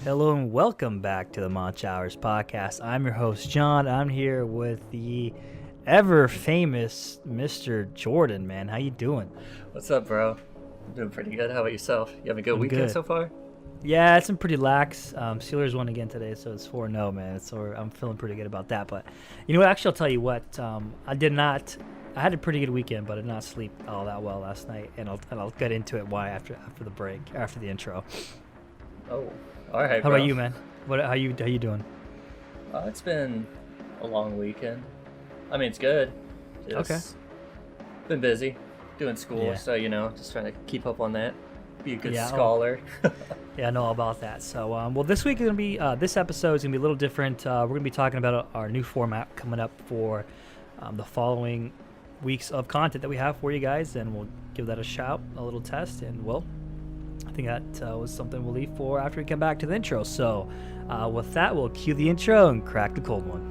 Hello and welcome back to the Munch Hours podcast. I'm your host, John. I'm here with the ever-famous Mr. Jordan, man. How you doing? What's up, bro? I'm doing pretty good. How about yourself? You having a good weekend so far? Yeah, it's been pretty lax. Steelers won again today, so it's 4-0, man. So I'm feeling pretty good about that. But you know what? Actually, I'll tell you what. I had a pretty good weekend, but I did not sleep all that well last night, and I'll get into it why after the break, after the intro. Oh, all right. How about you, man? How you doing? It's been a long weekend. I mean, it's good. Okay. Been busy doing school, so just trying to keep up on that. Be a good scholar. Yeah, I know all about that. So, well, this week is gonna be this episode is gonna be a little different. We're gonna be talking about our new format coming up for the following weeks of content that we have for you guys, and we'll give that a little test, and I think that was something we'll leave for after we come back to the intro. So, with that, we'll cue the intro and crack the cold one.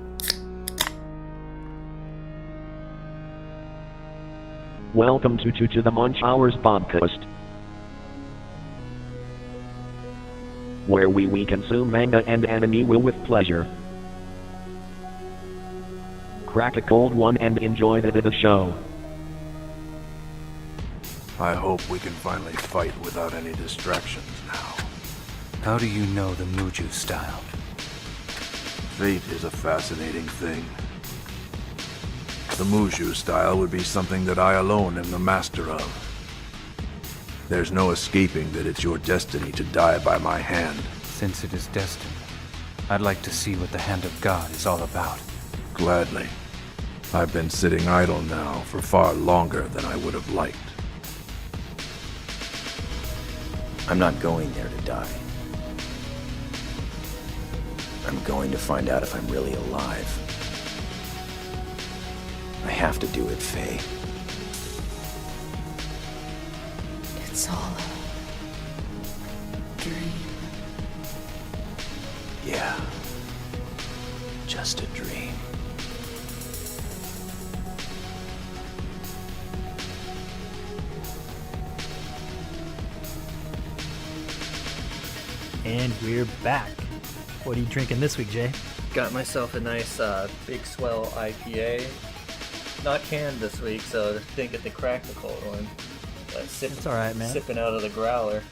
Welcome to the Munch Hours podcast, where we consume manga and anime with pleasure. Crack a cold one and enjoy the show. I hope we can finally fight without any distractions now. How do you know the Muju style? Fate is a fascinating thing. The Muju style would be something that I alone am the master of. There's no escaping that it's your destiny to die by my hand. Since it is destined, I'd like to see what the Hand of God is all about. Gladly. I've been sitting idle now for far longer than I would have liked. I'm not going there to die. I'm going to find out if I'm really alive. I have to do it, Faye. It's all a dream. Yeah. Just a dream. And we're back. What are you drinking this week, Jay? Got myself a nice Big Swell IPA. Not canned this week, so didn't get to crack the cold one. It's all right, man. Sipping out of the growler.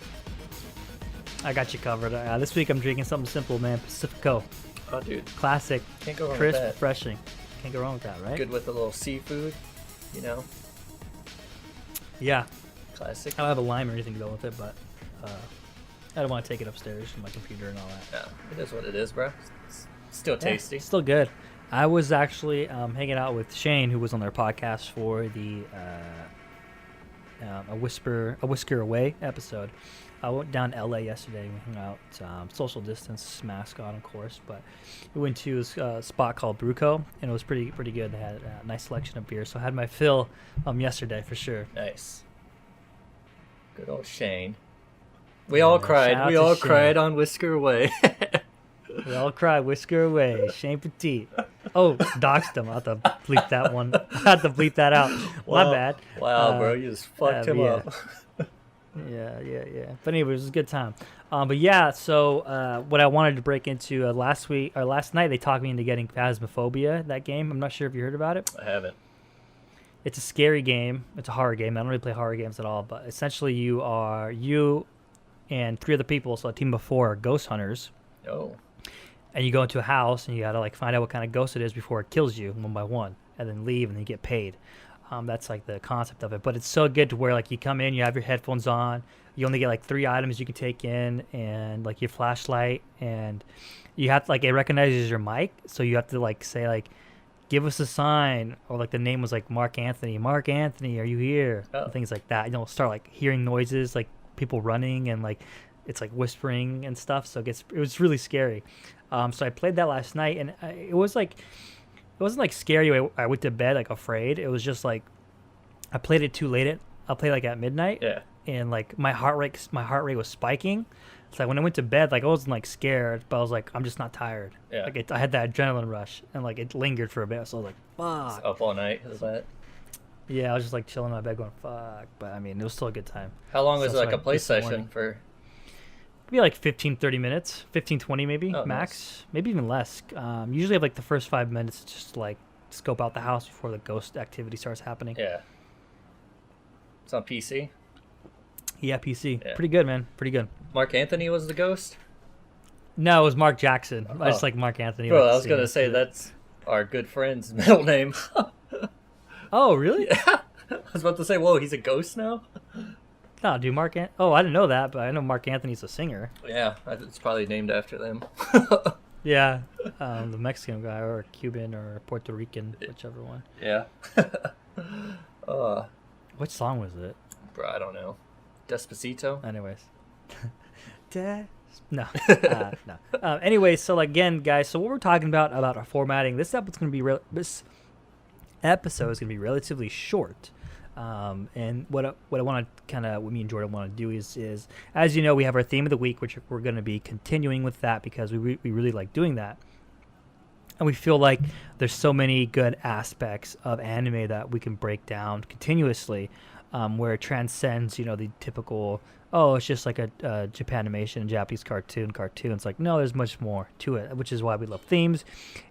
I got you covered. This week I'm drinking something simple, man. Pacifico. Oh, dude. Classic. Can't go wrong crisp, with that. refreshing. Can't go wrong with that, right? Good with a little seafood, Yeah. Classic. I don't have a lime or anything to go with it, but I don't want to take it upstairs from my computer and all that. Yeah, it is what it is, bro. It's still tasty. Yeah, still good. I was actually hanging out with Shane, who was on their podcast for the A Whisker Away episode. I went down to LA yesterday. We hung out, social distance, mask on, of course, but we went to a spot called Bruco, and it was pretty good. They had a nice selection of beer, so I had my fill yesterday for sure. Nice. Good old Shane. We all cried. We all cried on Whisker Away. We all cried. Whisker Away. Shane Petit. Oh, doxed him. I have to bleep that one. I have to bleep that out. My bad. Wow, bro. You just fucked him up. Yeah. But anyway, it was a good time. But yeah, so what I wanted to break into last night, they talked me into getting Phasmophobia, that game. I'm not sure if you heard about it. I haven't. It's a scary game. It's a horror game. I don't really play horror games at all, but essentially you and 3 other people, so a team of 4 are ghost hunters. Oh. And you go into a house and you gotta find out what kind of ghost it is before it kills you one by one, and then leave and then you get paid. That's the concept of it. But it's so good to where you come in, you have your headphones on, you only get 3 items you can take in, and your flashlight, and you have to it recognizes your mic, so you have to say give us a sign, or the name was Mark Anthony, are you here? Oh. And things like that. Start hearing noises, people running, and it's whispering and stuff, so it was really scary. So I played that last night, and it wasn't scary. I went to bed afraid. It was just I played it too late. I played at midnight. Yeah. and like my heart rate was spiking. It's like when I went to bed, like I wasn't like scared, but I was like, I'm just not tired. Yeah. Like I had that adrenaline rush, and like it lingered for a bit. So I was like, fuck. Up all night. Is that? Yeah, I was just like chilling in my bed going, fuck. But I mean, it was still a good time. How long was So it, like it's a play this morning. session for? Maybe like 15, 30 minutes, 15, 20 maybe, Oh, max. nice. Maybe even less. Usually have like the first 5 minutes just to, like scope out the house before the ghost activity starts happening. Yeah. It's on PC. Yeah, PC. Yeah. Pretty good, man. Pretty good. Mark Anthony was the ghost. No, it was Mark Jackson. I just Oh. like Mark Anthony. Bro, like I to was see gonna him say do it. that's our good friend's middle name. Oh, really? I was about to say, whoa, he's a ghost now. No, dude, Oh, I didn't know that, but I know Mark Anthony's a singer. Yeah, it's probably named after them. Yeah, the Mexican guy or Cuban or Puerto Rican, whichever one. Yeah. Which song was it? Bro, I don't know. Despacito. Anyways. No. No. Anyway, so again, guys, so what we're talking about our formatting, this episode's going to be relatively short. And what I want to kind of, what me and Jordan want to do is, as you know, we have our theme of the week, which we're going to be continuing with that because we really like doing that. And we feel like there's so many good aspects of anime that we can break down continuously, where it transcends, the typical, oh, it's just like a Japanimation, Japanese cartoon. It's like, no, there's much more to it, which is why we love themes,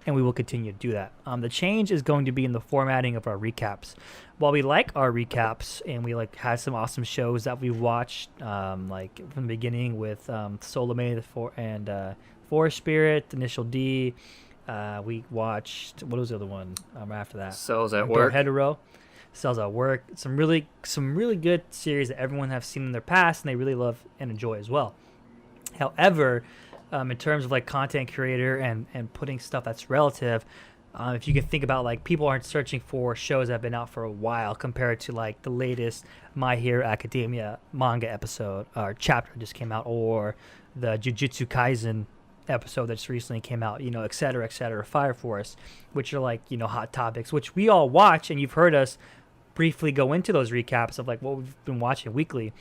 and we will continue to do that. The change is going to be in the formatting of our recaps. While we like our recaps, and we like had some awesome shows that we watched, like from the beginning with Solomon and Forest Spirit, Initial D. We watched, what was the other one after that? Cells at Door Work. Hetero. Cells at Work. Some really good series that everyone have seen in their past and they really love and enjoy as well. However, in terms of like content creator and putting stuff that's relative, if you can think about like people aren't searching for shows that have been out for a while compared to like the latest My Hero Academia manga episode or chapter just came out, or the Jujutsu Kaisen episode that just recently came out, et cetera, Fire Force, which are like, hot topics, which we all watch, and you've heard us briefly go into those recaps of like what we've been watching weekly.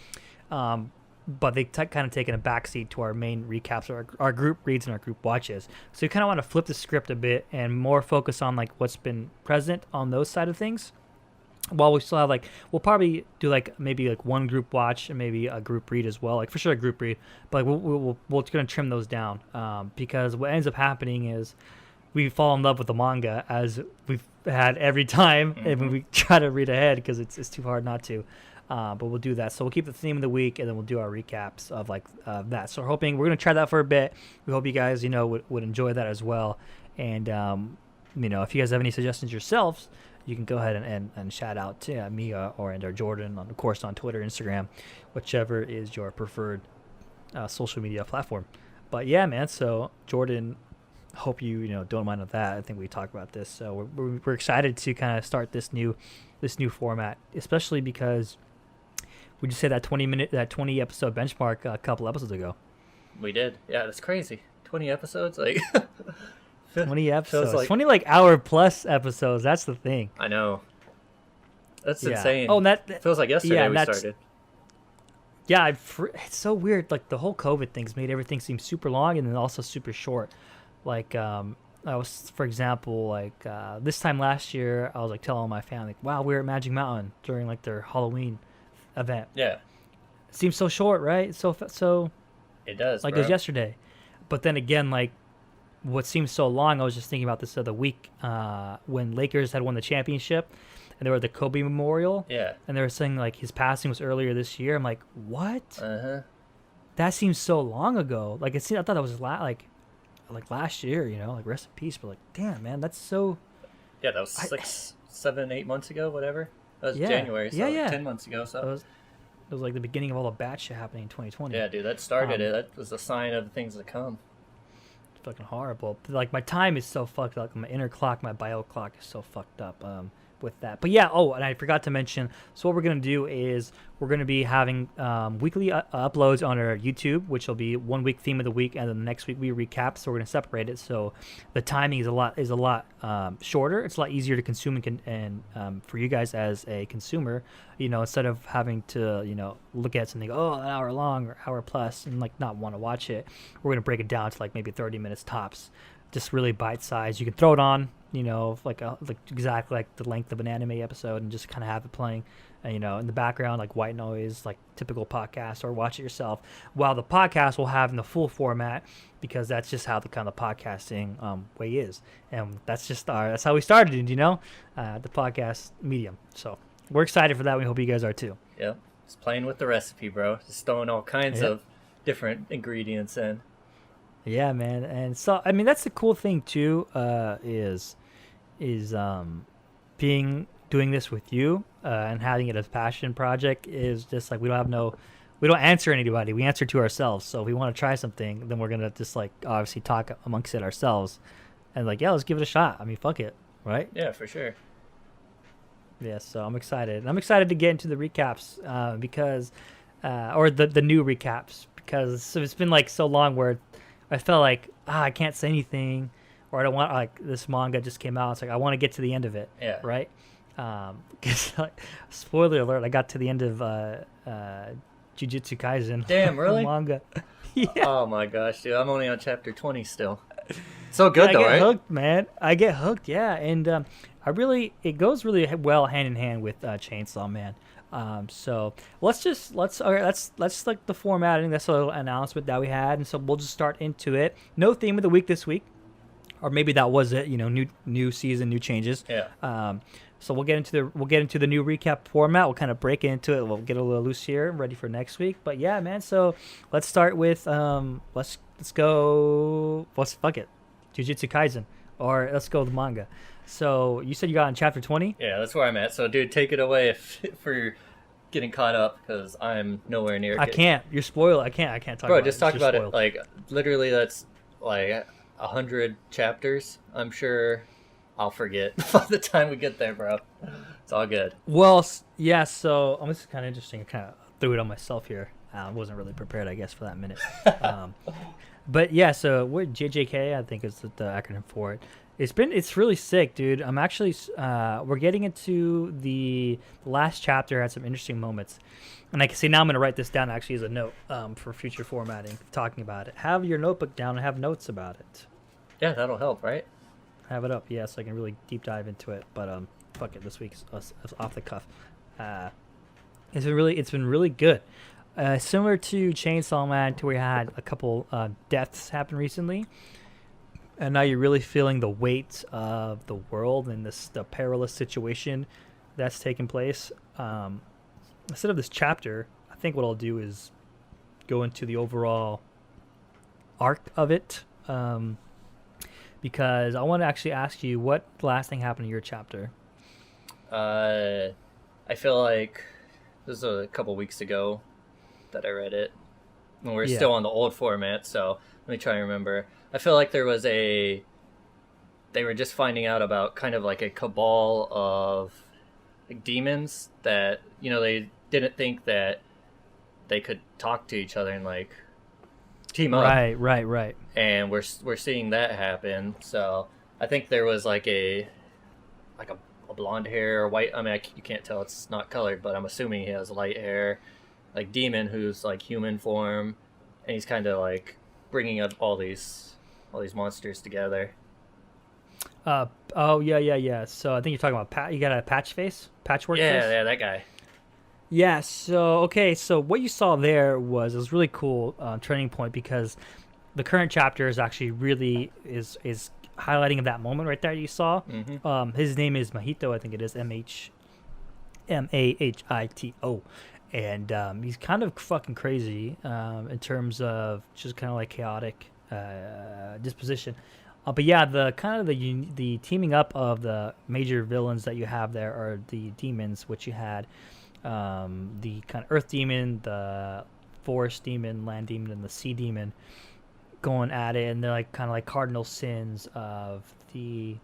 But they kind of taken a backseat to our main recaps, or our group reads and our group watches. So you kind of want to flip the script a bit and more focus on like what's been present on those side of things. While we still have like, we'll probably do like maybe like one group watch and maybe a group read as well, like for sure a group read. But like we're gonna trim those down because what ends up happening is we fall in love with the manga, as we've had every time, and when we try to read ahead because it's too hard not to. But we'll do that. So we'll keep the theme of the week, and then we'll do our recaps of like that. So we're going to try that for a bit. We hope you guys, would enjoy that as well. And, if you guys have any suggestions yourselves, you can go ahead and shout out to me or Jordan, of course, on Twitter, Instagram, whichever is your preferred social media platform. But yeah, man. So Jordan, hope you don't mind with that. I think we talked about this. So we're excited to kind of start this new format, especially because we just hit that 20 episode benchmark a couple episodes ago. We did. Yeah, that's crazy. 20 episodes, like 20 episodes, like, 20 like hour plus episodes. That's the thing. I know. That's Yeah. insane. Oh, and that feels like yesterday yeah, we that's- started. Yeah, it's so weird. Like the whole COVID thing's made everything seem super long and then also super short. Like I was, for example, like this time last year, I was like telling my family, like, wow, we were at Magic Mountain during like their Halloween event. Yeah, It seems so short, right? So it does. like bro. it was yesterday. But then again, like what seems so long, I was just thinking about this the other week when Lakers had won the championship and they were at the Kobe Memorial. Yeah. And they were saying like his passing was earlier this year. I'm like, what? Uh-huh. That seems so long ago. Like I thought that was like last year, like rest in peace. But like, damn, man, that's so. Yeah, that was 6, 7, 8 months ago, whatever. That was Yeah. January, so Yeah, like yeah. 10 months ago. So It was like the beginning of all the bad shit happening in 2020. yeah, dude, that started it. That was a sign of things to come. It's fucking horrible. But, like my time is so fucked up. My inner clock, my bio clock is so fucked up. with that. But yeah, oh, and I forgot to mention. So what we're gonna do is we're gonna be having weekly uploads on our YouTube, which will be 1 week theme of the week, and then the next week we recap. So we're gonna separate it. So the timing is a lot shorter. It's a lot easier to consume and for you guys as a consumer, instead of having to look at something an hour long or hour plus and like not want to watch it, we're gonna break it down to like maybe 30 minutes tops. Just really bite size. You can throw it on, like exactly like the length of an anime episode, and just kind of have it playing, in the background, like white noise, like typical podcast, or watch it yourself. While the podcast will have in the full format, because that's just how the kind of podcasting way is, and that's how we started, the podcast medium. So we're excited for that. We hope you guys are too. Yep, just playing with the recipe, bro. Just throwing all kinds of different ingredients in. Yeah, man, and so I mean that's the cool thing too. Is doing this with you and having it as a passion project is just like we don't answer anybody. We answer to ourselves. So if we want to try something, then we're gonna just like obviously talk amongst it ourselves, and like let's give it a shot. I mean, fuck it, right? Yeah, for sure. Yeah, so I'm excited. I'm excited to get into the recaps because or the new recaps, because it's been like so long where I felt like I can't say anything, or I don't want, like, this manga just came out. It's like I want to get to the end of it. Yeah. Right. Because spoiler alert, I got to the end of Jujutsu Kaisen. Damn, really? Manga. Yeah. Oh my gosh, dude! I'm only on chapter 20 still. So good though, I get right? hooked, man. I get hooked. Yeah, and it goes really well hand in hand with Chainsaw Man. So let's like the formatting. That's a little announcement that we had, and so we'll just start into it. No theme of the week this week, or maybe that was it. New season, new changes. Yeah. So we'll get into the new recap format. We'll kind of break into it. We'll get a little loose here, ready for next week. But yeah, man. So let's start with let's go. Fuck it, Jujutsu Kaisen, or let's go with the manga. So you said you got in chapter 20? Yeah, that's where I'm at. So, dude, take it away for getting caught up, because I'm nowhere near. I can't. You're spoiled. I can't talk about it. Bro, just talk about spoiled. it. Like, literally, that's like 100 chapters. I'm sure I'll forget by the time we get there, bro. It's all good. Well, yeah, so this is kind of interesting. I kind of threw it on myself here. I wasn't really prepared, I guess, for that minute. But yeah, so what JJK, I think is the acronym for it. It's really sick, dude. I'm actually we're getting into the last chapter. Had some interesting moments, and I can see now I'm going to write this down actually as a note for future formatting, talking about it. Have your notebook down and have notes about it. Yeah, that'll help, right? Have it up, yeah, so I can really deep dive into it. But fuck it, this week's off the cuff. It's been really good. Similar to Chainsaw Man, to where we had a couple deaths happen recently. And now you're really feeling the weight of the world and the perilous situation that's taking place. Instead of this chapter, I think what I'll do is go into the overall arc of it, because I want to actually ask you what the last thing happened in your chapter. I feel like this was a couple weeks ago that I read it. When we're still on the old format, so let me try and remember. I feel like they were just finding out about kind of like a cabal of like demons that, they didn't think that they could talk to each other and like team up. Right. And we're seeing that happen. So I think there was like a blonde hair or white. I mean, you can't tell, it's not colored, but I'm assuming he has light hair, like demon who's like human form, and he's kind of like bringing up all these monsters together. Yeah. So I think you're talking about you got a patchwork face? Yeah, that guy. Yeah, so what you saw there was really cool turning point, because the current chapter is actually really is highlighting of that moment right there you saw. Mm-hmm. His name is Mahito, I think it is Mahito, and he's kind of fucking crazy in terms of just kind of like chaotic disposition. But yeah, the kind of the teaming up of the major villains that you have there are the demons, which you had the kind of earth demon, the forest demon, land demon, and the sea demon going at it, and they're like kind of like cardinal sins of the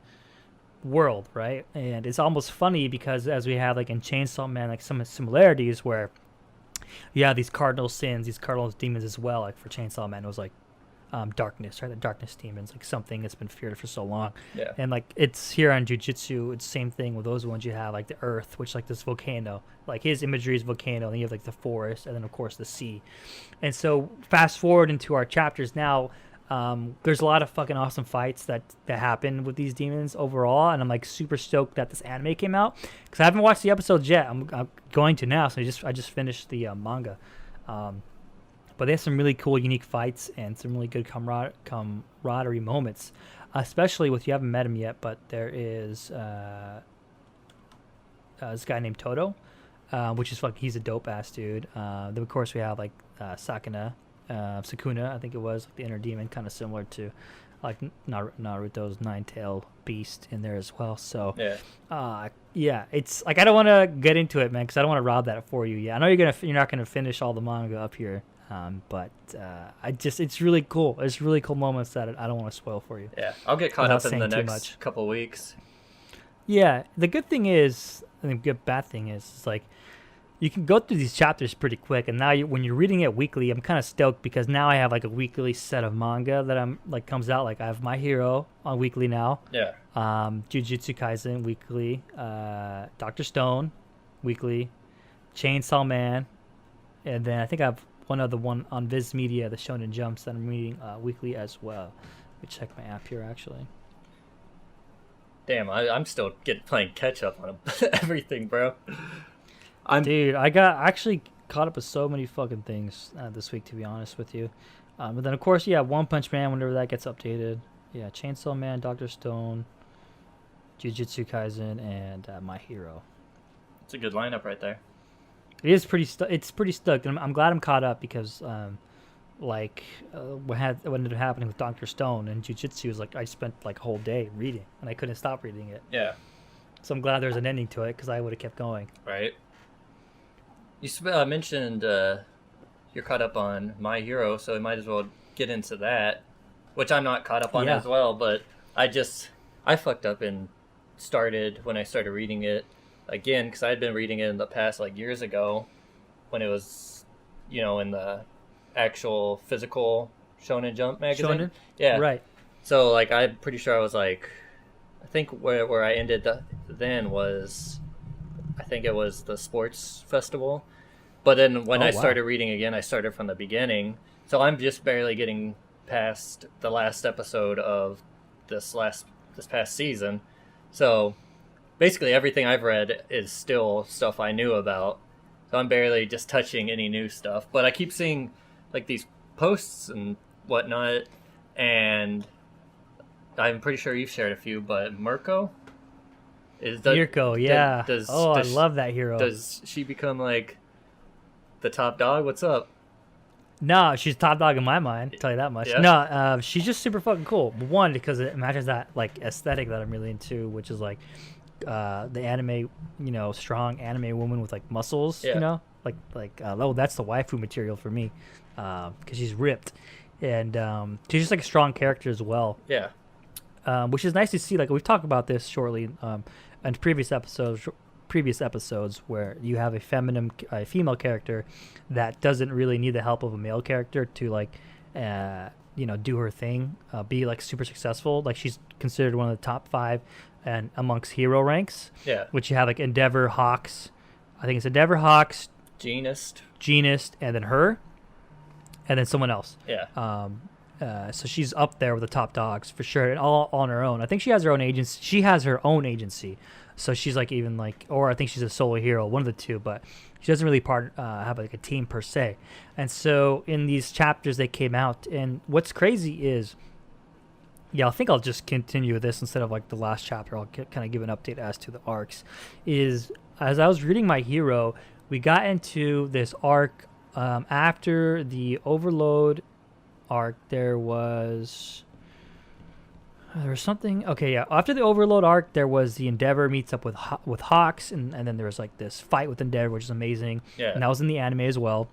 world, right? And it's almost funny because as we have like in Chainsaw Man, like some similarities where you have these cardinal sins, these cardinal demons as well. Like for Chainsaw Man, it was like darkness, right? The darkness demons, like something that's been feared for so long. Yeah. And like it's here on Jujutsu, it's the same thing with those ones. You have like the earth, which like this volcano, like his imagery is volcano, and then you have like the forest, and then of course the sea. And so fast forward into our chapters now, there's a lot of fucking awesome fights that happen with these demons overall, and I'm like super stoked that this anime came out because I haven't watched the episodes yet. I'm going to now, so I just finished the manga. But they have some really cool, unique fights and some really good camaraderie moments, especially with, you haven't met him yet, but there is this guy named Toto, which is like, he's a dope ass dude. Then of course we have like Sakuna, I think it was, like the inner demon, kind of similar to like Naruto's nine-tailed beast in there as well. So yeah, it's like, I don't want to get into it, man, because I don't want to rob that for you. Yeah, I know you're not gonna finish all the manga up here. But it's really cool. It's really cool moments that I don't want to spoil for you. Yeah, I'll get caught up in the next couple weeks. Yeah, the good thing is, I think the bad thing is like you can go through these chapters pretty quick, and now when you're reading it weekly, I'm kind of stoked because now I have like a weekly set of manga that I'm like comes out. Like I have My Hero on weekly now. Yeah. Jujutsu Kaisen weekly. Dr. Stone weekly. Chainsaw Man, and then I think I have one other one on Viz Media, the Shonen Jumps, that I'm reading weekly as well. Let me check my app here, actually. Damn, I'm still playing catch up on everything, bro. Dude, I got actually caught up with so many fucking things this week, to be honest with you. But then, of course, yeah, One Punch Man, whenever that gets updated. Yeah, Chainsaw Man, Dr. Stone, Jujutsu Kaisen, and My Hero. It's a good lineup right there. It is it's pretty stuck, and I'm glad I'm caught up because, what ended up happening with Dr. Stone and Jujutsu was like I spent like a whole day reading, and I couldn't stop reading it. Yeah. So I'm glad there's an ending to it because I would have kept going. Right. You mentioned you're caught up on My Hero, so I might as well get into that, which I'm not caught up on as well. But I fucked up and started when I started reading it again, because I had been reading it in the past, like years ago, when it was, in the actual physical Shonen Jump magazine. Shonen? Yeah. Right. So, like, I'm pretty sure I was like, I think where I ended then was, I think it was the sports festival. But then when I started reading again, I started from the beginning. So I'm just barely getting past the last episode of this past season. So basically everything I've read is still stuff I knew about. So I'm barely just touching any new stuff. But I keep seeing like these posts and whatnot, and I'm pretty sure you've shared a few, but Mirko? Mirko, yeah. I love that hero. Does she become like the top dog? What's up? No, she's top dog in my mind, I'll tell you that much. Yeah? No, she's just super fucking cool. One, because it matches that like aesthetic that I'm really into, which is like the anime, strong anime woman with like muscles, that's the waifu material for me, because she's ripped, and she's just like a strong character as well. Yeah. Which is nice to see. Like we've talked about this shortly in previous episodes, where you have a female character that doesn't really need the help of a male character to do her thing, be like super successful. Like she's considered one of the top 5 and amongst hero ranks. Yeah. Which you have like Endeavor, Hawks. I think it's Endeavor, Hawks, Genist, and then her, and then someone else. Yeah. So she's up there with the top dogs for sure, and all on her own. I think she has her own agency. She has her own agency, so she's like or I think she's a solo hero, one of the two. But she doesn't really have like a team per se. And so in these chapters they came out, and what's crazy is, I think I'll just continue with this instead of like the last chapter. I'll kind of give an update as to the arcs. Is as I was reading My Hero, we got into this arc after the Overload arc. There was something. Okay, yeah. After the Overload arc, there was the Endeavor meets up with Hawks, and then there was like this fight with Endeavor, which is amazing. Yeah. And that was in the anime as well.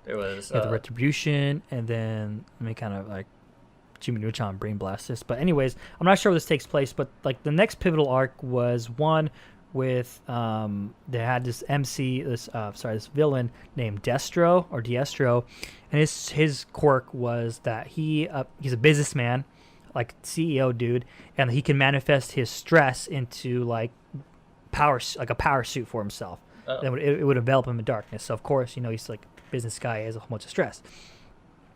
There was the Retribution, and then let me kind of like Jimmy Neutron brain blast this. But anyways, I'm not sure where this takes place, but like the next pivotal arc was one with they had this this villain named Destro, and his quirk was that he's a businessman, like CEO dude, and he can manifest his stress into like a power suit for himself. Oh. It would envelop him in darkness. So of course, he's like a business guy, he has a whole bunch of stress.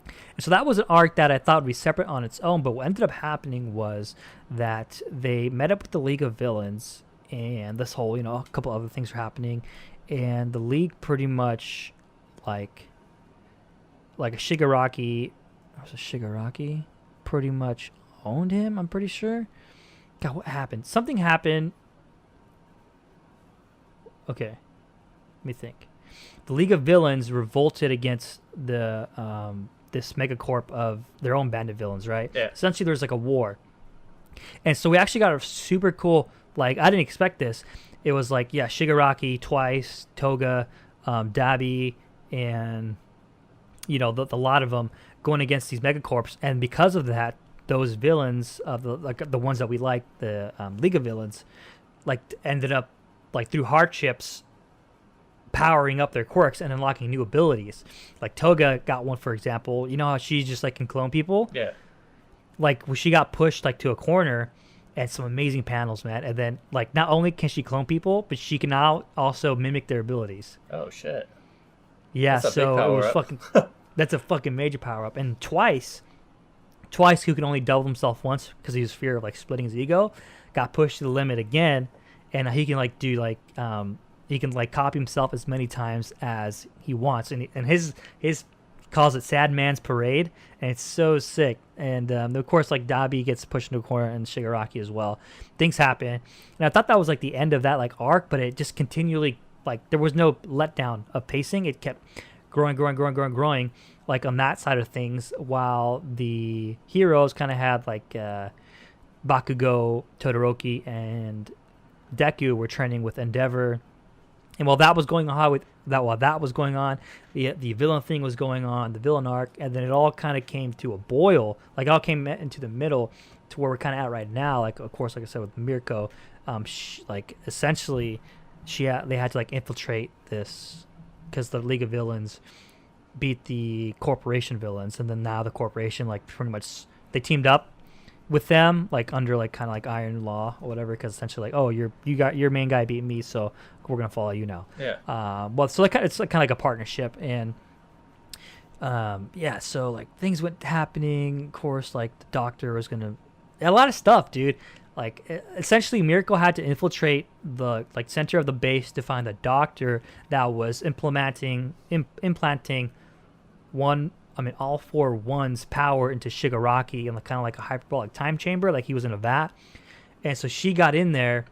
And so that was an arc that I thought would be separate on its own, but what ended up happening was that they met up with the League of Villains, and this whole, a couple other things were happening, and the League pretty much like a Shigaraki pretty much owned him, I'm pretty sure. God, what happened? Something happened. Okay, let me think. The League of Villains revolted against the this megacorp of their own band of villains, right? Yeah. Essentially, there's like a war, and so we actually got a super cool. Like, I didn't expect this. It was like, yeah, Shigaraki, Twice, Toga, Dabi, and the lot of them going against these megacorps, and because of that, those villains of the ones that we like, the League of Villains, like ended up like through hardships powering up their quirks and unlocking new abilities. Like Toga got one, for example. You know how she just like can clone people? Yeah. Like when she got pushed like to a corner, and some amazing panels, man. And then like not only can she clone people, but she can now also mimic their abilities. Oh shit. Yeah, That's a so big it was power-up. fucking. That's a fucking major power up. And Twice, who can only double himself once because he was fear of like splitting his ego, got pushed to the limit again, and he can like do like he can like copy himself as many times as he wants, and his calls it Sad Man's Parade, and it's so sick. And of course, like Dabi gets pushed into a corner, and Shigaraki as well. Things happen, and I thought that was like the end of that like arc, but it just continually like there was no letdown of pacing. It kept growing, like on that side of things, while the heroes kind of had like Bakugo, Todoroki, and Deku were training with Endeavor. And while that was going on, the villain thing was going on, the villain arc, and then it all kind of came to a boil. Like it all came into the middle to where we're kind of at right now. Like of course, like I said with Mirko, essentially, they had to like infiltrate this because the League of Villains beat the corporation villains, and then now the corporation like pretty much they teamed up with them like under like kind of like Iron Law or whatever, because essentially like, oh, you got your main guy beat me, so we're gonna follow you now. Yeah. Well, so like it's like kind of like a partnership, and yeah, so like things went happening. Of course, like the Doctor was gonna a lot of stuff, dude. Like essentially, Miracle had to infiltrate the like center of the base to find the Doctor that was implanting all four ones power into Shigaraki in kind of like a hyperbolic time chamber, like he was in a vat. And so she got in there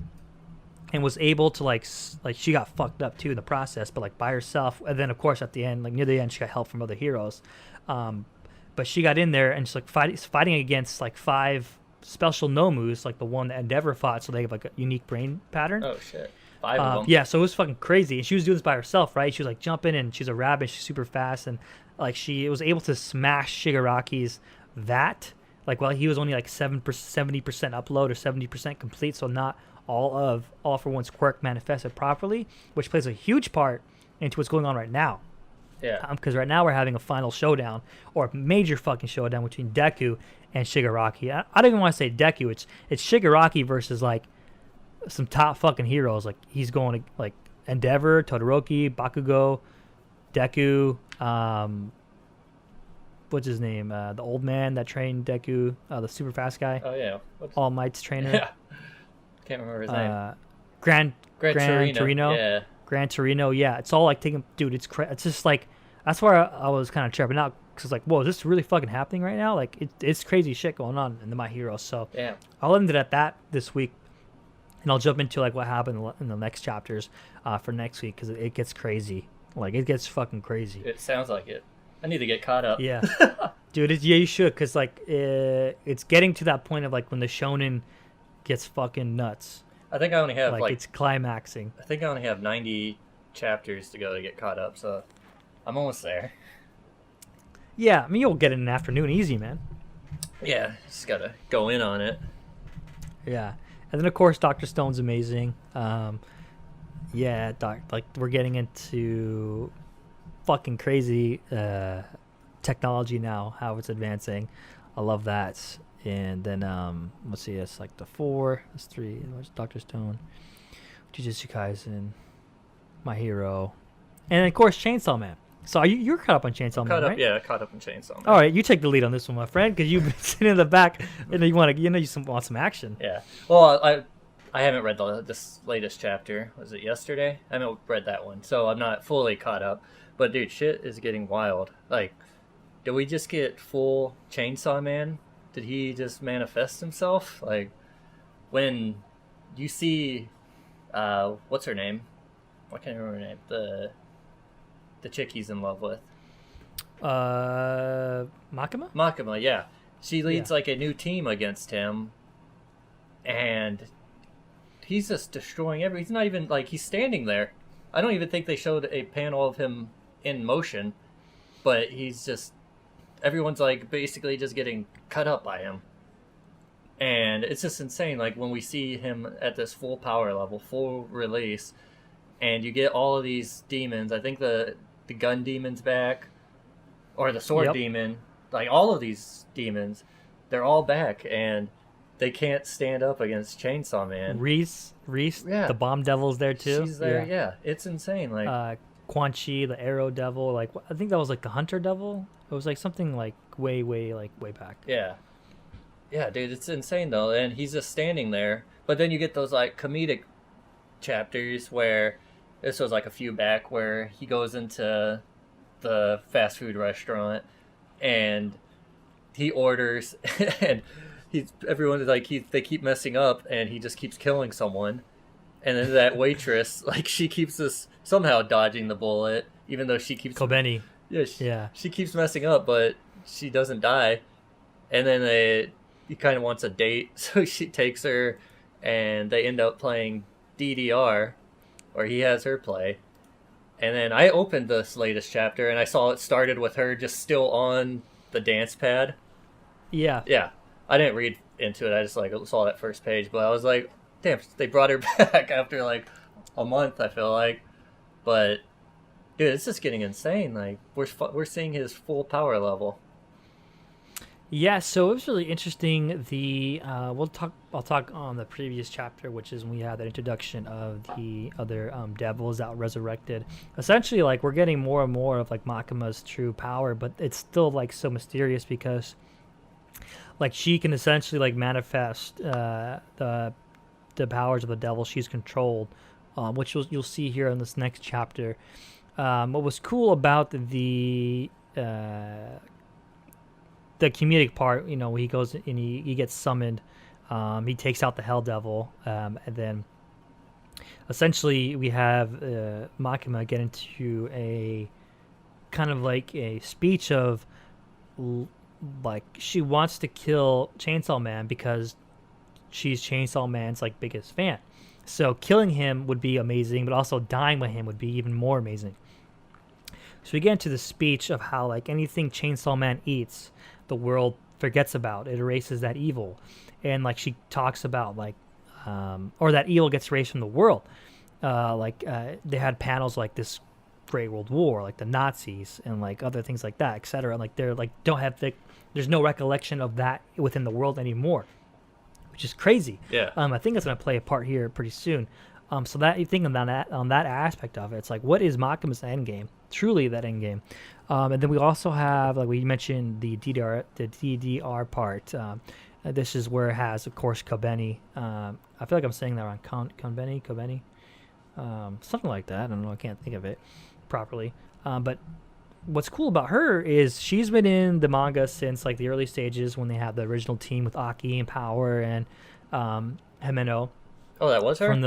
and was able to like she got fucked up too in the process, but like by herself. And then of course at the end, like near the end, she got help from other heroes. But she got in there and she's like fighting against like 5 special Nomus, like the one that Endeavor fought, so they have like a unique brain pattern. Oh shit. 5 of them. Yeah, so it was fucking crazy. And she was doing this by herself, right? She was like jumping, and she's a rabbit, she's super fast, and like she was able to smash Shigaraki's vat, like while he was only like 70% upload or 70% complete, so not all for one's quirk manifested properly, which plays a huge part into what's going on right now. Yeah. Because right now we're having a final showdown, or a major fucking showdown between Deku and Shigaraki. I don't even want to say Deku. It's Shigaraki versus like some top fucking heroes. Like he's going to like Endeavor, Todoroki, Bakugo, Deku. What's his name? The old man that trained Deku, the super fast guy. Oh yeah. All Might's trainer. Yeah. Can't remember his name. Gran Torino. Torino. Yeah. Gran Torino. Yeah, it's all like taking, dude. It's just like that's where I was kind of tripping out, because like, whoa, is this really fucking happening right now? Like it's crazy shit going on in My Hero. So Yeah. I'll end it at that this week, and I'll jump into like what happened in the next chapters for next week, because it gets crazy. Like it gets fucking crazy. It sounds like it. I need to get caught up. Yeah, dude. You should, because like it's getting to that point of like when the shonen gets fucking nuts. I think I only have Like it's climaxing. I think I only have 90 chapters to go to get caught up, so I'm almost there. Yeah, I mean you'll get it in an afternoon easy, man. Yeah, just gotta go in on it. Yeah, and then of course Doctor Stone's amazing. Yeah, like we're getting into fucking crazy technology now, how it's advancing. I love that. And then let's see, it's like the 4, it's 3. What's Doctor Stone, Jujutsu Kaisen, My Hero, and of course Chainsaw Man. So you're caught up on Chainsaw Man, right? Yeah, caught up in Chainsaw Man. All right, you take the lead on this one, my friend, because you've been sitting in the back and you want to, you want some action. Yeah. Well, I haven't read this latest chapter. Was it yesterday? I haven't read that one, so I'm not fully caught up. But dude, shit is getting wild. Like, did we just get full Chainsaw Man? Did he just manifest himself? Like, when you see, what's her name? I can't remember her name. The chick he's in love with. Makima? Makima, yeah. She leads like a new team against him, and he's just destroying everything. He's not even like he's standing there. I don't even think they showed a panel of him in motion, but he's just everyone's like basically just getting cut up by him, and it's just insane. Like when we see him at this full power level, full release, and you get all of these demons. I think the gun demon's back, or the sword demon. Like all of these demons, they're all back, and they can't stand up against Chainsaw Man. Reese, Yeah. the Bomb Devil's there too. She's there, yeah. It's insane. Like Quan Chi, the Arrow Devil. Like I think that was like the Hunter Devil. It was like something like way back. yeah, dude, it's insane though. And he's just standing there. But then you get those like comedic chapters where this was like a few back where he goes into the fast food restaurant and he orders and everyone's like they keep messing up and he just keeps killing someone, and then that waitress like she keeps this somehow dodging the bullet even though she keeps Kobeni. she keeps messing up but she doesn't die, and then he kind of wants a date so she takes her and they end up playing DDR, or he has her play. And then I opened this latest chapter and I saw it started with her just still on the dance pad. Yeah. Yeah. I didn't read into it. I just like saw that first page, but I was like, damn, they brought her back after like a month, I feel like. But dude, it's just getting insane. Like we're seeing his full power level. Yeah, so it was really interesting. I'll talk on the previous chapter, which is when we had that introduction of the other devils that were resurrected. Essentially, like we're getting more and more of like Makima's true power, but it's still like so mysterious because like she can essentially like manifest the powers of the devil she's controlled, which you'll see here in this next chapter. What was cool about the comedic part, when he goes and he gets summoned, he takes out the Hell Devil, and then essentially we have Makima get into a kind of like a speech of like she wants to kill Chainsaw Man because she's Chainsaw Man's like biggest fan. So killing him would be amazing, but also dying by him would be even more amazing. So we get into the speech of how like anything Chainsaw Man eats, the world forgets about. It erases that evil. And like she talks about like or that evil gets erased from the world. They had panels like this Great World War, like the Nazis and like other things like that, etc. Like they're like there's no recollection of that within the world anymore, which is crazy. Yeah. I think it's gonna play a part here pretty soon. So that you think on that aspect of it, it's like what is Makima's end game? Truly that end game. And then we also have, like we mentioned, the DDR part. This is where it has, of course, Kobeni. I feel like I'm saying that wrong. Kobeni, something like that. I don't know. I can't think of it properly. But what's cool about her is she's been in the manga since like the early stages when they had the original team with Aki and Power and Himeno. Oh, that was her? From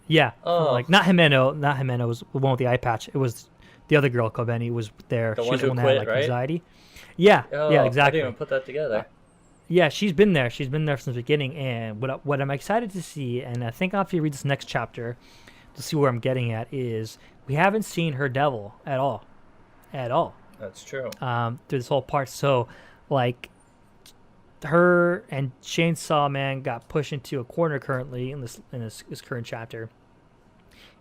yeah. Oh. From, like not Himeno was the one with the eye patch. It was the other girl, Kobeni, was there. The She one was the who one that quit, had like right? anxiety. Yeah, yeah, exactly. I didn't even put that together. Yeah, she's been there. She's been there since the beginning. And what I'm excited to see, and I think after you read this next chapter, to see where I'm getting at, is we haven't seen her devil at all. At all. That's true. Through this whole part. So, like, her and Chainsaw Man got pushed into a corner currently in this current chapter,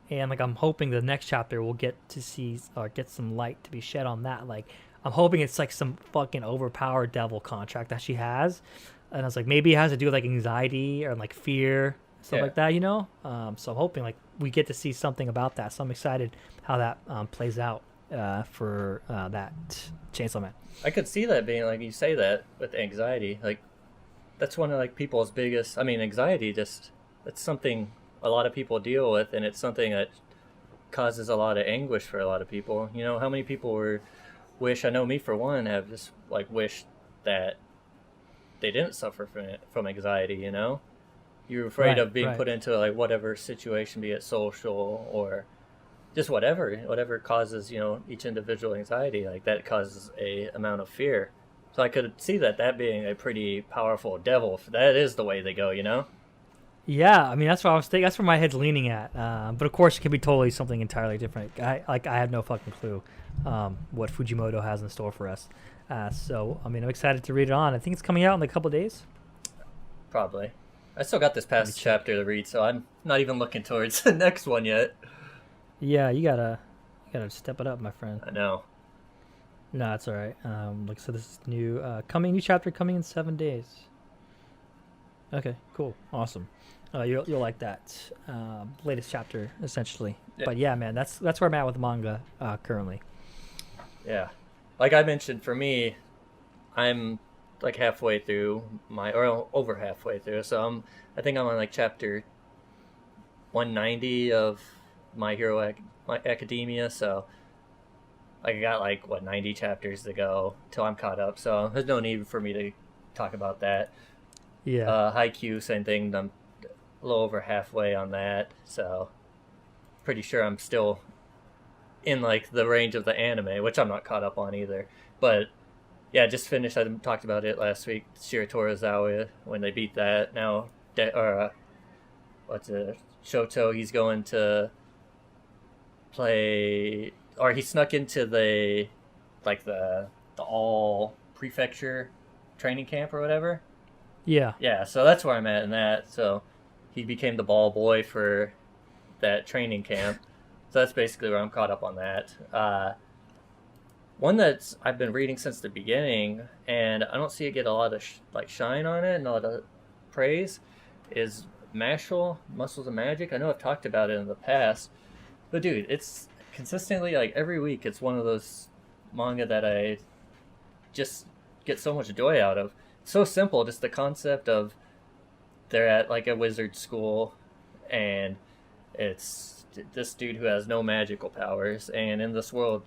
and like I'm hoping the next chapter will get to see or get some light to be shed on that. Like I'm hoping it's like some fucking overpowered devil contract that she has, and I was like maybe it has to do with like anxiety or like fear, stuff like that, you know. So I'm hoping like we get to see something about that. So I'm excited how that plays out for that Chainsaw Man. I could see that being like you say that with anxiety, like that's one of like people's biggest. I mean, anxiety just that's something a lot of people deal with, and it's something that causes a lot of anguish for a lot of people. You know, how many people wish? I know me for one have just like wished that they didn't suffer from anxiety. You know, you're afraid of being put into like whatever situation, be it social or just whatever causes, you know, each individual anxiety, like that causes a amount of fear. So I could see that being a pretty powerful devil. If that is the way they go, you know? Yeah, I mean that's what I was thinking. That's where my head's leaning at. But of course, it could be totally something entirely different. I have no fucking clue what Fujimoto has in store for us. So I mean, I'm excited to read it on. I think it's coming out in like a couple of days. Probably. I still got this past chapter to read, so I'm not even looking towards the next one yet. Yeah, you gotta step it up, my friend. I know. No, it's all right. Like so, this is new chapter coming in 7 days. Okay, cool, awesome. You'll like that latest chapter essentially. Yeah. But yeah, man, that's where I'm at with manga currently. Yeah, like I mentioned, for me, I'm like halfway through or over halfway through. So I think I'm on like chapter 190 of My Hero Academia, so I got like 90 chapters to go till I'm caught up, so there's no need for me to talk about that. Haikyuu, same thing. I'm a little over halfway on that, so pretty sure I'm still in like the range of the anime, which I'm not caught up on either. But yeah, just finished. I talked about it last week. Shira Torizawa, when they beat that. Now Shoto, he's going to play, or he snuck into the all prefecture training camp or whatever. Yeah, so that's where I'm at in that. So he became the ball boy for that training camp. So that's basically where I'm caught up on that. One that's I've been reading since the beginning, and I don't see it get a lot of shine on it and a lot of praise, is Mashle, Muscles of Magic. I know I've talked about it in the past, but dude, it's consistently like every week it's one of those manga that I just get so much joy out of. It's so simple, just the concept of they're at like a wizard school, and it's this dude who has no magical powers, and in this world,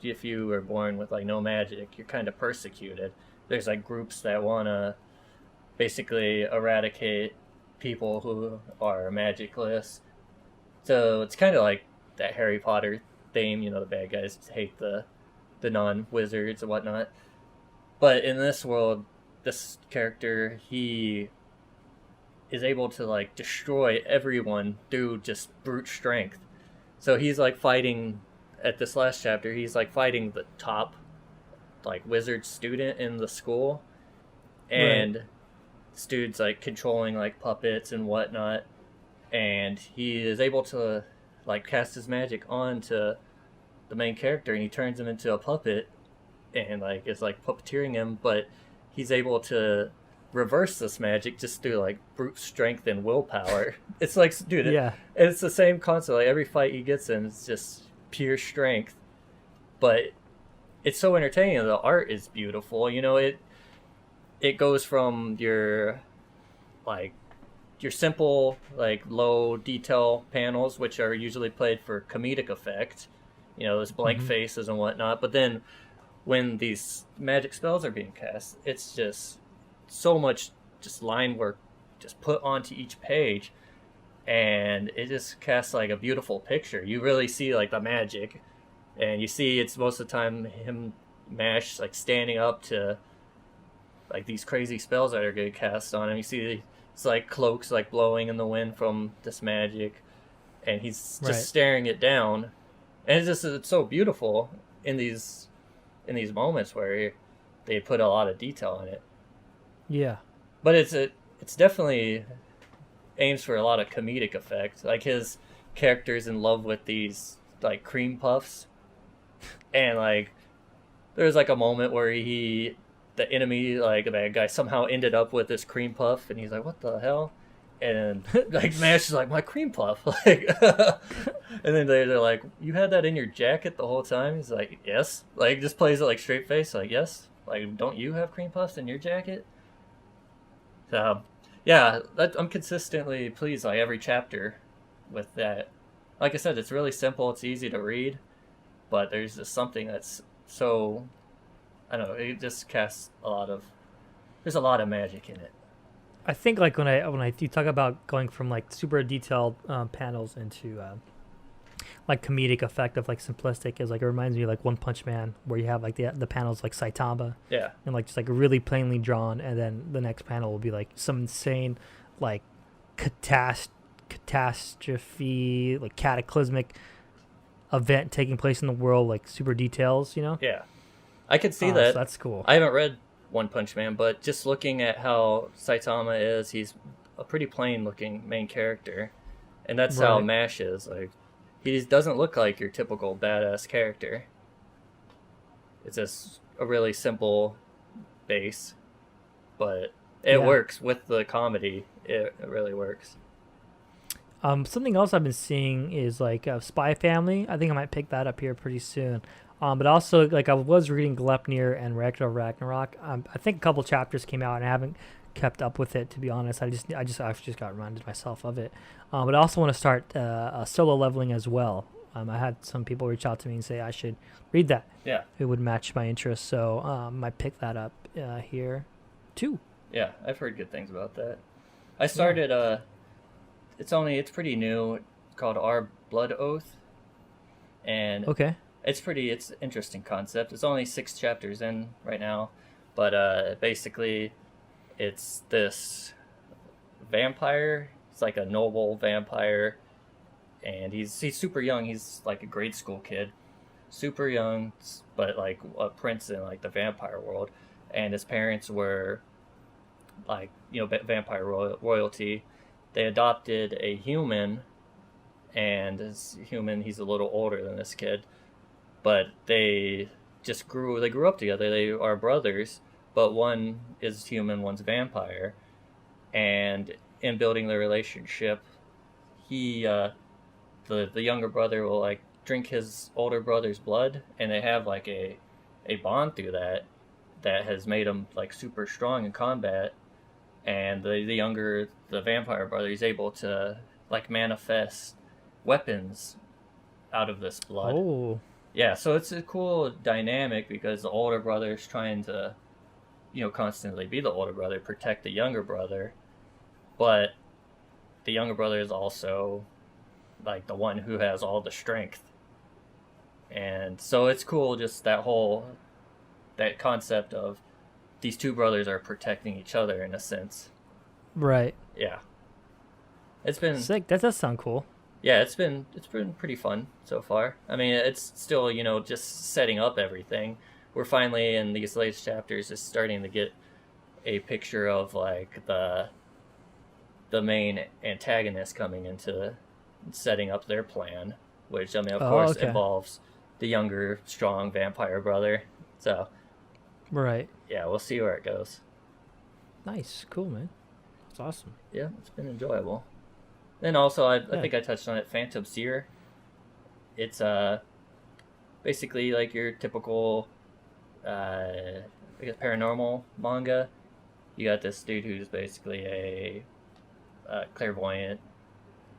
if you are born with like no magic, you're kind of persecuted. There's like groups that want to basically eradicate people who are magicless. So it's kind of like that Harry Potter theme, you know, the bad guys hate the non-wizards and whatnot. But in this world, this character, he is able to like destroy everyone through just brute strength. So he's like fighting, at this last chapter, he's like fighting the top like wizard student in the school, and this dude's like controlling like puppets and whatnot, and he is able to like cast his magic onto the main character, and he turns him into a puppet and like is like puppeteering him, but he's able to reverse this magic just through like brute strength and willpower. It's like, dude, it's the same concept. Like every fight he gets in, it's just pure strength, but it's so entertaining. The art is beautiful, you know. It goes from your simple like low detail panels, which are usually played for comedic effect, you know, those blank faces and whatnot, but then when these magic spells are being cast, it's just so much just line work just put onto each page, and it just casts like a beautiful picture. You really see like the magic, and you see it's most of the time him Mash like standing up to like these crazy spells that are getting cast on him. You see it's like cloaks like blowing in the wind from this magic, and he's just staring it down, and it's so beautiful in these moments where they put a lot of detail in it. Yeah. But it's definitely aims for a lot of comedic effect. Like his character's in love with these like cream puffs, and like there's like a moment where the enemy, like the bad guy, somehow ended up with this cream puff, and he's like, "What the hell?" And like Mash is like, "My cream puff," like, and then they're like, "You had that in your jacket the whole time?" He's like, "Yes." Like just plays it like straight face, like, "Yes." Like, don't you have cream puffs in your jacket? So, yeah, I'm consistently pleased like every chapter with that. Like I said, it's really simple. It's easy to read, but there's just something that's so, I don't know. It just casts there's a lot of magic in it. I think like when you talk about going from like super detailed panels into like comedic effect of like simplistic, is like it reminds me of like One Punch Man, where you have like the panels like Saitama, Yeah, and like just like really plainly drawn, and then the next panel will be like some insane like catastrophe, like cataclysmic event taking place in the world, like super details, you know. yeah. I could see So that. that's cool. I haven't read One Punch Man, but just looking at how Saitama is, he's a pretty plain looking main character. And that's how Right. Mash is. Like he doesn't look like your typical badass character. It's just a really simple base. But it Yeah. works with the comedy. It really works. Something else I've been seeing is like Spy Family. I think I might pick that up here pretty soon. But also, like I was reading Gleipnir and Ragnarok. I think a couple chapters came out, and I haven't kept up with it, to be honest. I just actually just got reminded myself of it. But I also want to start Solo Leveling as well. I had some people reach out to me and say I should read that. Yeah. It would match my interest, so I might pick that up here too. Yeah, I've heard good things about that. I started it's pretty new. It's called Our Blood Oath. And Okay. it's an interesting concept. It's only 6 chapters in right now, but basically it's this vampire. It's like a noble vampire, and he's super young. He's like a grade school kid, super young, but like a prince in like the vampire world. And his parents were like, vampire royalty. They adopted a human, and this human, he's a little older than this kid, but they grew up together. They are brothers, but one is human, one's vampire. And in building their relationship, the younger brother will like drink his older brother's blood, and they have like a bond through that has made him like super strong in combat. And the vampire brother, is able to like manifest weapons out of this blood. Oh. Yeah, so it's a cool dynamic because the older brother is trying to, constantly be the older brother, protect the younger brother, but the younger brother is also like the one who has all the strength. And so it's cool, just that concept of these two brothers are protecting each other in a sense. Right. Yeah. It's been Sick. That does sound cool. Yeah, it's been pretty fun so far. I mean, it's still, just setting up everything. We're finally in these latest chapters just starting to get a picture of like the main antagonist coming into setting up their plan, which of course okay. involves the younger, strong vampire brother. So, Right. yeah, we'll see where it goes. Nice. Cool, man. That's awesome. Yeah, it's been enjoyable. Then also, I think I touched on it, Phantom Seer. It's basically like your typical I guess paranormal manga. You got this dude who's basically a clairvoyant,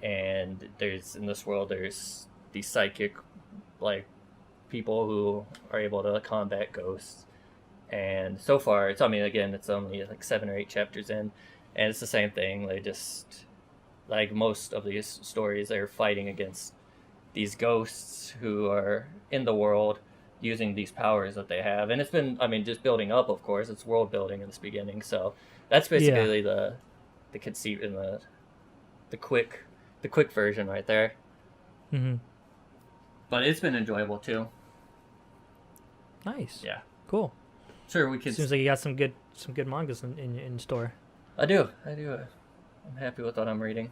and in this world there's these psychic like people who are able to combat ghosts. And so far, it's only like 7 or 8 chapters in, and it's the same thing. They just, like most of these stories, they're fighting against these ghosts who are in the world using these powers that they have. And it's been, just building up, of course. It's world building in this beginning. So that's basically the conceit and the quick version right there. Mm-hmm. But it's been enjoyable too. Nice. Yeah. Cool. Sure, we could. Seems like you got some good some good mangas in store. I do. I'm happy with what I'm reading.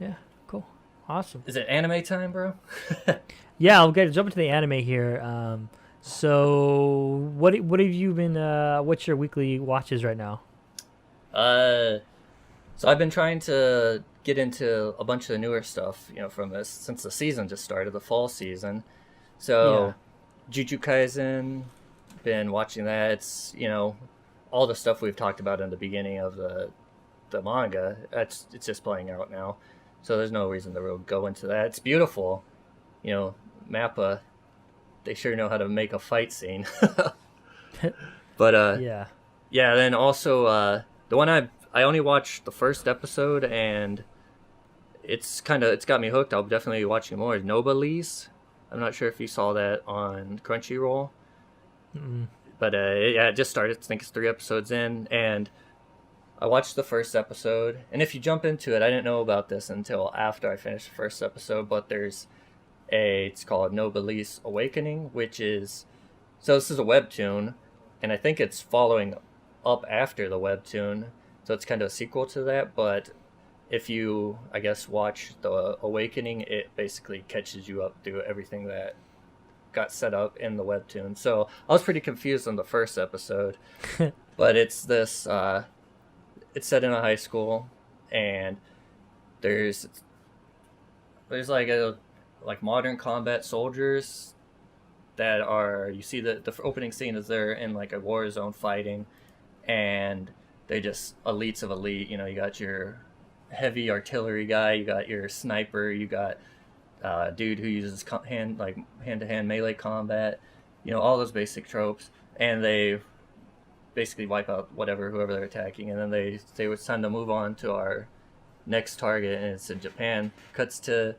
Yeah, cool, awesome. Is it anime time, bro? Yeah, I'll jump into the anime here. So what have you been? What's your weekly watches right now? So I've been trying to get into a bunch of the newer stuff, from this since the season just started, the fall season. So, Jujutsu Kaisen, been watching that. It's all the stuff we've talked about in the beginning of the manga. It's just playing out now, so there's no reason to really go into that. It's beautiful, Mappa. They sure know how to make a fight scene. But Yeah. Then also the one I only watched the first episode, and it's got me hooked. I'll definitely be watching more. Is Noblesse. I'm not sure if you saw that on Crunchyroll. But it just started. I think it's 3 episodes in, and I watched the first episode. And if you jump into it, I didn't know about this until after I finished the first episode, but it's called Noblesse Awakening, which is, so this is a webtoon, and I think it's following up after the webtoon, so it's kind of a sequel to that. But if you, I guess, watch the Awakening, it basically catches you up through everything that got set up in the webtoon. So I was pretty confused on the first episode, but it's this, it's set in a high school, and there's like modern combat soldiers that are, you see the opening scene is they're in like a war zone fighting, and they just elites of elite. You got your heavy artillery guy, you got your sniper, you got a dude who uses hand-to-hand melee combat, all those basic tropes, and they basically wipe out whoever they're attacking, and then they say it's time to move on to our next target, and it's in Japan. Cuts to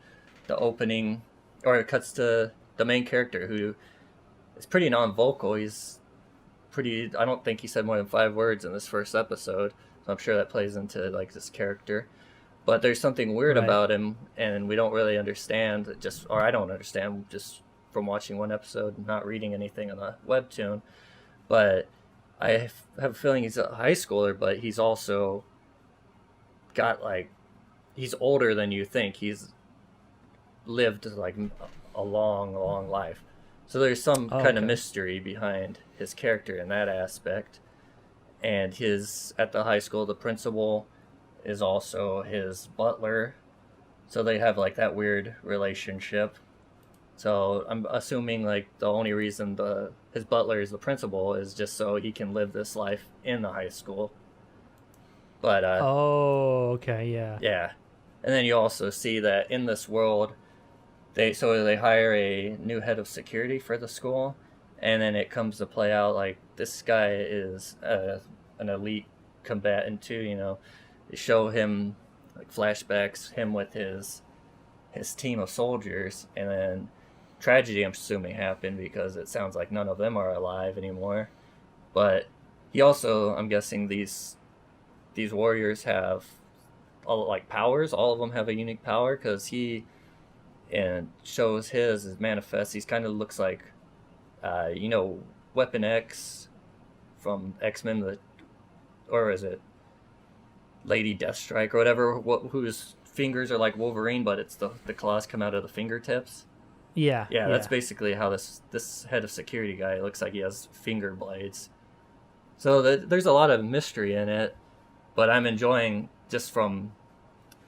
the opening, or it cuts to the main character, who is pretty non-vocal. He's pretty, I don't think he said more than 5 words in this first episode, so I'm sure that plays into like this character. But there's something weird about him, and we don't really understand, or I don't understand just from watching one episode and not reading anything on the webtoon. But I have a feeling he's a high schooler, but he's also got he's older than you think. He's lived like a long life, so there's some kind of mystery behind his character in that aspect. And at the high school, the principal is also his butler, so they have like that weird relationship. So I'm assuming like the only reason his butler is the principal is just so he can live this life in the high school. But yeah. And then you also see that in this world, they hire a new head of security for the school, and then it comes to play out like this guy is an elite combatant too. They show him like flashbacks, him with his team of soldiers, and then tragedy, I'm assuming, happened because it sounds like none of them are alive anymore. But he also, I'm guessing these warriors have all like powers. All of them have a unique power, because he shows his manifest. He's kind of looks like Weapon X from X-Men, or is it Lady Deathstrike or whatever, whose fingers are like Wolverine, but it's the claws come out of the fingertips. Yeah, that's basically how this head of security guy looks like. He has finger blades. So there's a lot of mystery in it, but I'm enjoying just from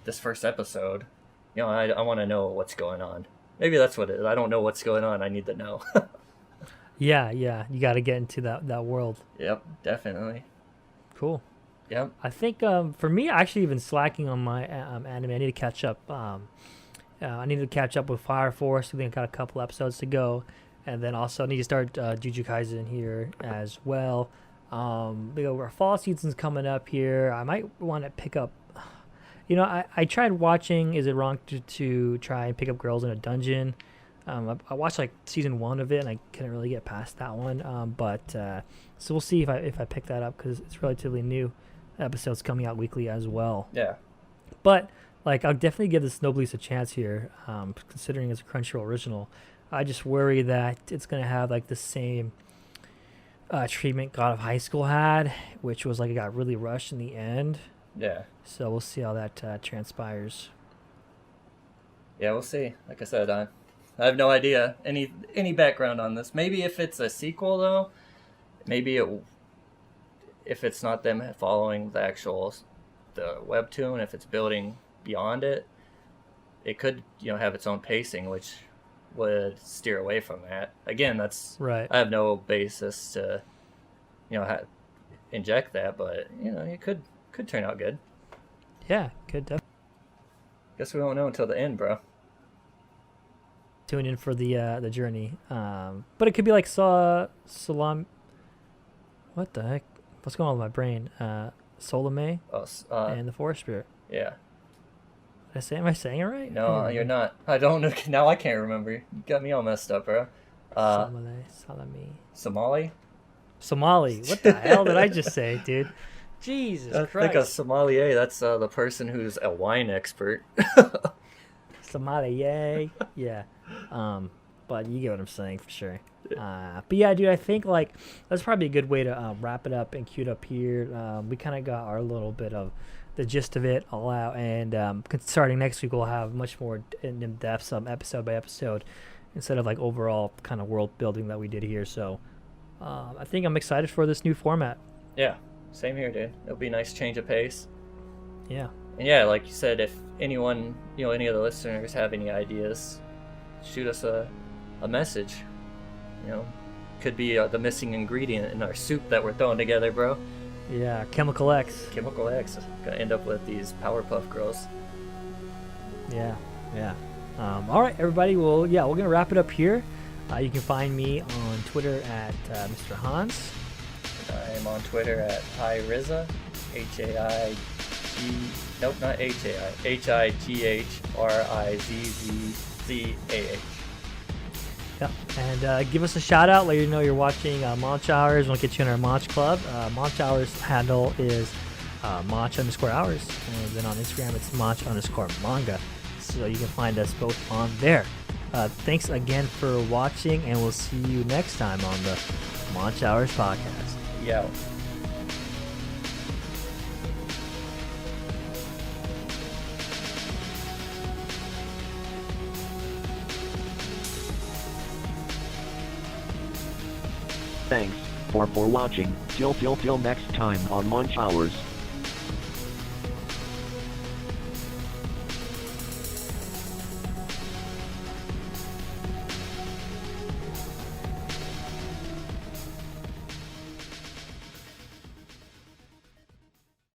this first episode. I want to know what's going on. Maybe that's what it is. I don't know what's going on. I need to know. Yeah. You got to get into that world. Yep, definitely. Cool. Yep. I think for me, I actually been slacking on my anime. I need to catch up. I need to catch up with Fire Force. I think I got a couple episodes to go, and then also I need to start Jujutsu Kaisen here as well. Our fall season's coming up here. I might want to pick up. I tried watching Is It Wrong to try and pick up Girls in a Dungeon. I watched like season 1 of it, and I couldn't really get past that one. But so we'll see if I pick that up, because it's relatively new. Episodes coming out weekly as well. Yeah. But like, I'll definitely give this Noblesse a chance here, considering it's a Crunchyroll original. I just worry that it's gonna have like the same treatment God of High School had, which was like it got really rushed in the end. Yeah. So we'll see how that transpires. Yeah, we'll see. Like I said, I have no idea any background on this. Maybe if it's a sequel, though, maybe if it's not them following the webtoon, if it's building beyond it, it could have its own pacing, which would steer away from that. Again, that's Right. I have no basis to inject that, but it could turn out good. Yeah, could definitely. Guess we won't know until the end, bro. Tune in for the journey. But it could be like Salam. What the heck? What's going on with my brain? Solome and the Forest Spirit. Yeah. Am I saying it right? No, you're not. I don't know. Now I can't remember. You got me all messed up, bro. Salami. Somali. What the hell did I just say, dude? Jesus I Christ. think a sommelier, that's the person who's a wine expert. Sommelier. Yeah. But you get what I'm saying for sure. But yeah, dude, I think like that's probably a good way to wrap it up and cue it up here. We kind of got our little bit of the gist of it all out, and starting next week we'll have much more in depth, episode by episode, instead of like overall kind of world building that we did here. So I think I'm excited for this new format. Yeah, same here, dude. It'll be a nice change of pace. Yeah. And yeah, like you said, if anyone, any of the listeners have any ideas, shoot us a message. Could be the missing ingredient in our soup that we're throwing together, bro. Yeah, Chemical X. Chemical X. Gonna end up with these Powerpuff Girls. Yeah. All right, everybody. Well, yeah, we're gonna wrap it up here. You can find me on Twitter at Mr. Hans. I am on Twitter at HiRizza, H-A-I-G... Nope, not H-A-I. H-I-G-H-R-I-Z-Z-Z-A-H. Yep. And give us a shout out. Let you know you're watching Monch Hours. We'll get you in our Monch Club. Monch Hours handle is Monch_hours. And then on Instagram, it's Monch_manga. So you can find us both on there. Thanks again for watching, and we'll see you next time on the Monch Hours podcast. Yo. Thanks for watching. Till next time on Monch Hours.